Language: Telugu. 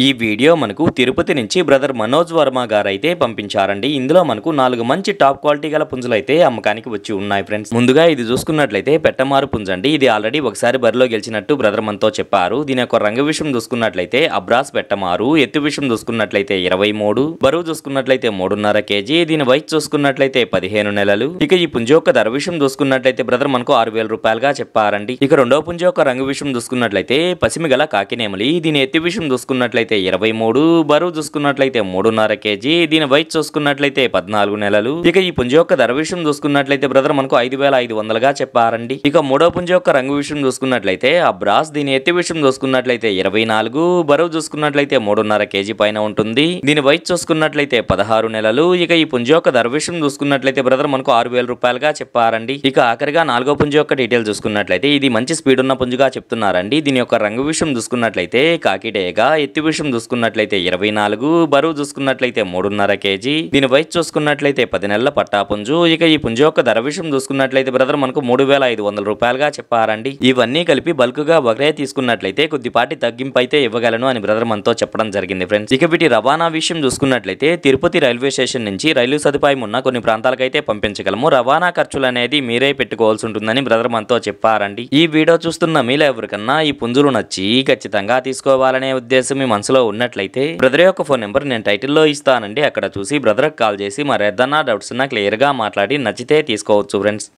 ఈ వీడియో మనకు తిరుపతి నుంచి బ్రదర్ మనోజ్ వర్మ గారు అయితే పంపించారండి. ఇందులో మనకు 4 మంచి టాప్ క్వాలిటీ గల పుంజులు అయితే అమ్మకానికి వచ్చి ఉన్నాయి ఫ్రెండ్స్. ముందుగా ఇది చూసుకున్నట్లయితే పెట్టమారు పుంజండి. ఇది ఆల్రెడీ ఒకసారి బరిలో గెలిచినట్టు బ్రదర్ మనతో చెప్పారు. దీని యొక్క రంగు విషయం చూసుకున్నట్లయితే అబ్రాస్ పెట్టమారు. ఎత్తు విషయం చూసుకున్నట్లయితే 23, బరువు చూసుకున్నట్లయితే 3.5 కేజీ. దీని వయసు చూసుకున్నట్లయితే 15 నెలలు. ఇక ఈ పుంజు యొక్క ధర విషయం చూసుకున్నట్లయితే బ్రదర్ మనకు 6,000 రూపాయలుగా చెప్పారండి. ఇక రెండో పుంజు యొక్క రంగు విషయం చూసుకున్నట్లయితే పసిమి గల కాకినేమలి. దీని ఎత్తు విషయం చూసుకున్నట్లయితే 23, బరువు చూసుకున్నట్లయితే 3.5 కేజీ. దీని వయసు చూసుకున్నట్లయితే 14 నెలలు. ఇక ఈ పుంజు యొక్క ధర విషయం చూసుకున్నట్లయితే బ్రదర్ మనకు 5,500గా చెప్పారండి. ఇక మూడో పుంజు యొక్క రంగు విషయం చూసుకున్నట్లయితే అబ్రాస్. దీని ఎత్తు విషయం చూసుకున్నట్లయితే 24, బరువు చూసుకున్నట్లయితే 3.5 కేజీ పైన ఉంటుంది. దీని వయసు చూసుకున్నట్లయితే 16 నెలలు. ఇక ఈ పుంజు యొక్క ధర విషయం చూసుకున్నట్లయితే బ్రదర్ మనకు 6,000 రూపాయలుగా చెప్పారండి. ఇక ఆఖరిగా నాలుగో పుంజు యొక్క డీటెయిల్ చూసుకున్నట్లయితే ఇది మంచి స్పీడ్ ఉన్న పుంజుగా చెప్తున్నారండి. దీని యొక్క రంగు విషయం చూసుకున్నట్లయితే కాకిడేగా. ఎత్తు విషయం చూసుకున్నట్లయితే 24, బరువు చూసుకున్నట్లయితే 3.5 కేజీ. దీని వయసు చూసుకున్నట్లయితే 10 నెలల పట్టా పుంజు. ఇక ఈ పుంజు యొక్క ధర విషయం చూసుకున్నట్లయితే బ్రదర్ మనకు 3,500 రూపాయలుగా చెప్పారండి. ఇవన్నీ కలిపి బల్క్ గా ఒకరే తీసుకున్నట్లయితే కొద్దిపాటి తగ్గింపు అయితే ఇవ్వగలను అని బ్రదర్ మనతో చెప్పడం జరిగింది ఫ్రెండ్స్. ఇక వీటి రవాణా విషయం చూసుకున్నట్లయితే తిరుపతి రైల్వే స్టేషన్ నుంచి రైలు సదుపాయం ఉన్న కొన్ని ప్రాంతాలకైతే పంపించగలము. రవాణా ఖర్చులు అనేది మీరే పెట్టుకోవాల్సి ఉంటుందని బ్రదర్ మనతో చెప్పారండి. ఈ వీడియో చూస్తున్న మీలో ఎవరికన్నా ఈ పుంజులు నచ్చి ఖచ్చితంగా తీసుకోవాలనే ఉద్దేశం మీ మనసులో ఉన్నట్లయితే బ్రదర్ యొక్క ఫోన్ నెంబర్ నేను టైటిల్లో ఇస్తానండి. అక్కడ చూసి బ్రదర్కి కాల్ చేసి మరేదన్నా డౌట్స్ ఉన్నా క్లియర్ గా మాట్లాడి నచ్చితే తీసుకోవచ్చు ఫ్రెండ్స్.